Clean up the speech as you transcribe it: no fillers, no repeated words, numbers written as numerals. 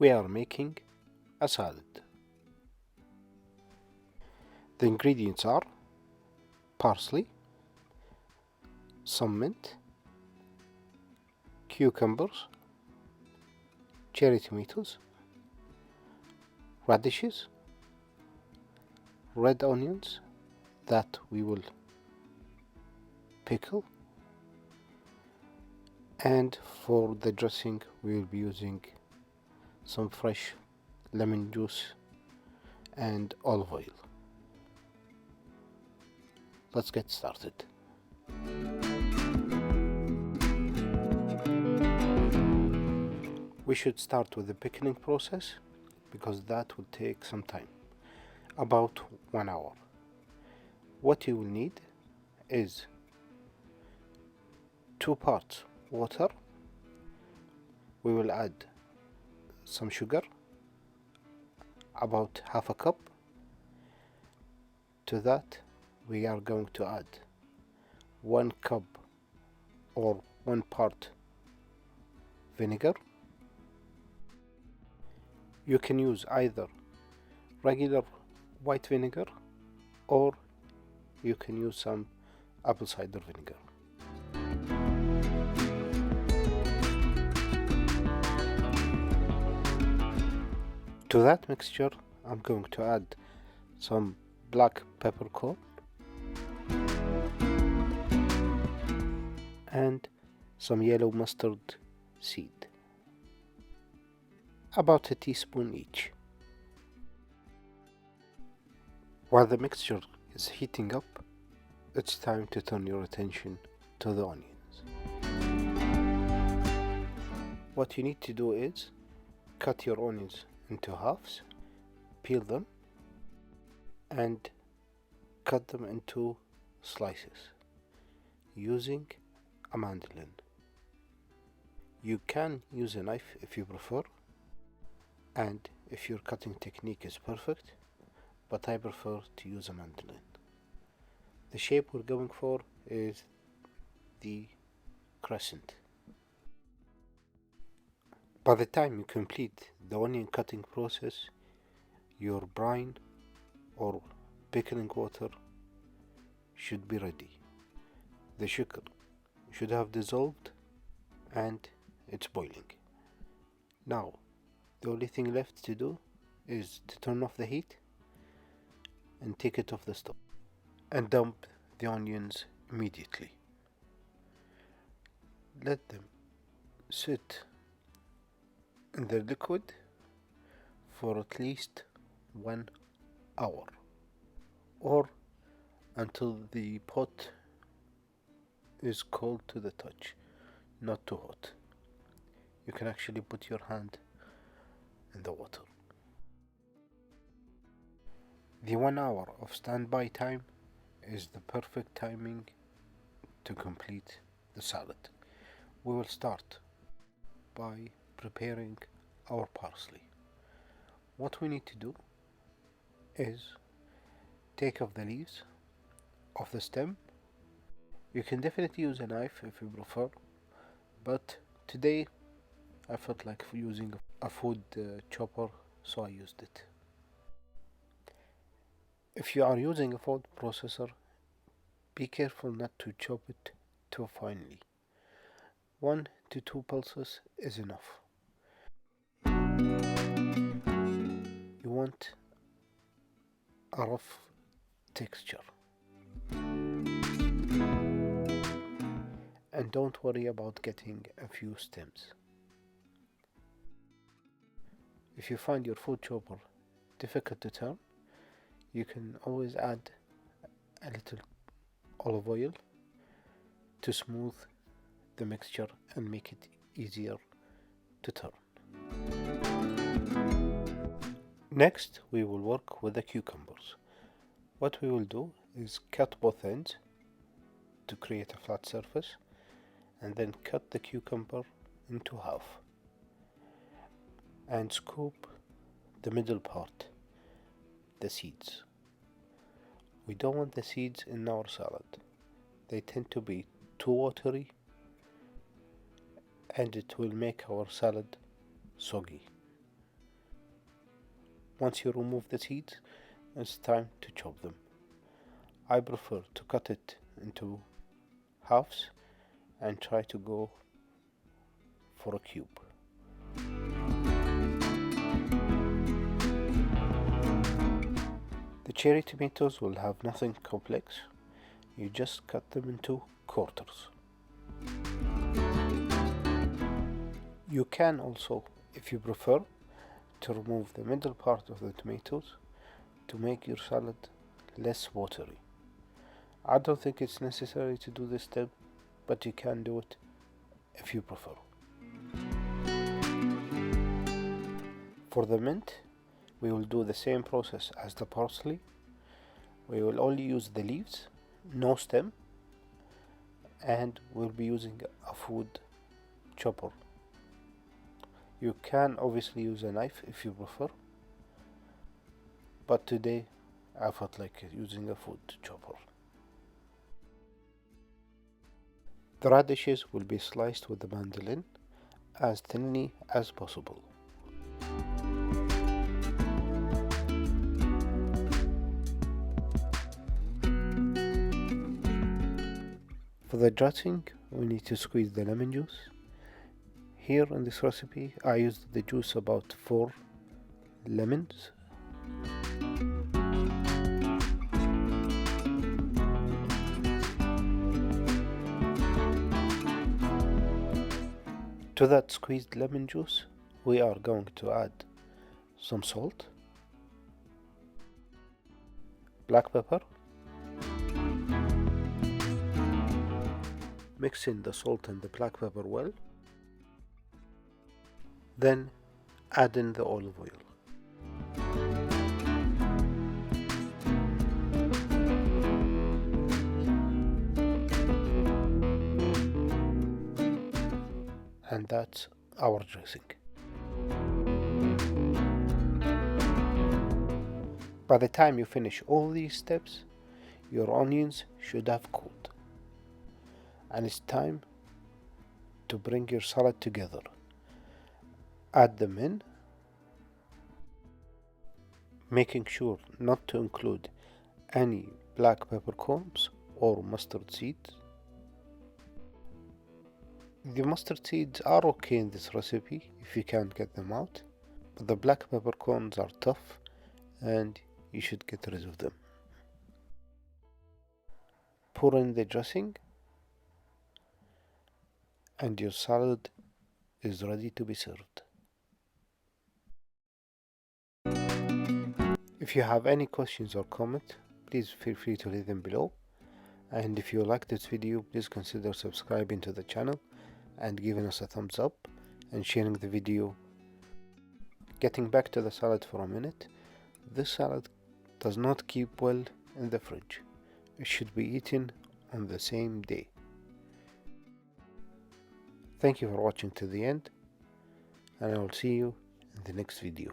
we are making a salad. The ingredients are parsley, some mint, cucumbers, cherry tomatoes, radishes, red onions that we will pickle, and for the dressing we will be using some fresh lemon juice and olive oil. Let's get started. We should start with the pickling process because that will take some time, about 1 hour. What you will need is 2 parts water. We will add some sugar, about half a cup. To that we are going to add 1 cup or 1 part vinegar. You can use either regular white vinegar or you can use some apple cider vinegar. To that mixture I'm going to add some black peppercorn and some yellow mustard seed, about a teaspoon each. While the mixture is heating up, it's time to turn your attention to the onions. What you need to do is cut your onions into halves, peel them, and cut them into slices using a mandolin. You can use a knife if you prefer, and if your cutting technique is perfect, but I prefer to use a mandolin. The shape we're going for is the crescent. By the time you complete the onion cutting process, your brine or pickling water should be ready. The sugar should have dissolved and it's boiling. Now, the only thing left to do is to turn off the heat and take it off the stove and dump the onions immediately. Let them sit in the liquid for at least 1 hour or until the pot is cold to the touch, not too hot. You can actually put your hand in the water. The 1 hour of standby time is the perfect timing to complete the salad. We will start by preparing our parsley. What we need to do is take off the leaves of the stem. You can definitely use a knife if you prefer, but today I felt like using a food chopper, so I used it. If you are using a food processor, be careful not to chop it too finely. 1 to 2 pulses is enough. You want a rough texture. And don't worry about getting a few stems. If you find your food chopper difficult to turn, you can always add a little olive oil to smooth the mixture and make it easier to turn. Next, we will work with the cucumbers. What we will do is cut both ends to create a flat surface and then cut the cucumber into half and scoop the middle part, the seeds. We don't want the seeds in our salad. They tend to be too watery and it will make our salad soggy. Once you remove the seeds, it's time to chop them. I prefer to cut it into halves and try to go for a cube. The cherry tomatoes will have nothing complex. You just cut them into quarters. You can also, if you prefer, to remove the middle part of the tomatoes to make your salad less watery. I don't think it's necessary to do this step, but you can do it if you prefer. For the mint, we will do the same process as the parsley. We will only use the leaves, no stem, and we'll be using a food chopper. You can obviously use a knife if you prefer, but today I felt like using a food chopper. The radishes will be sliced with the mandolin as thinly as possible. For the dressing, we need to squeeze the lemon juice. Here in this recipe, I used the juice about 4 lemons. To that squeezed lemon juice, we are going to add some salt, black pepper, mix in the salt and the black pepper well, then add in the olive oil. And that's our dressing. By the time you finish all these steps, your onions should have cooled. And it's time to bring your salad together. Add them in, making sure not to include any black peppercorns or mustard seeds. The mustard seeds are okay in this recipe if you can't get them out, but the black peppercorns are tough and you should get rid of them. Pour in the dressing and your salad is ready to be served. If you have any questions or comments, please feel free to leave them below. And if you like this video, please consider subscribing to the channel and giving us a thumbs up and sharing the video. Getting back to the salad for a minute, this salad does not keep well in the fridge. It should be eaten on the same day. Thank you for watching to the end, and I will see you in the next video.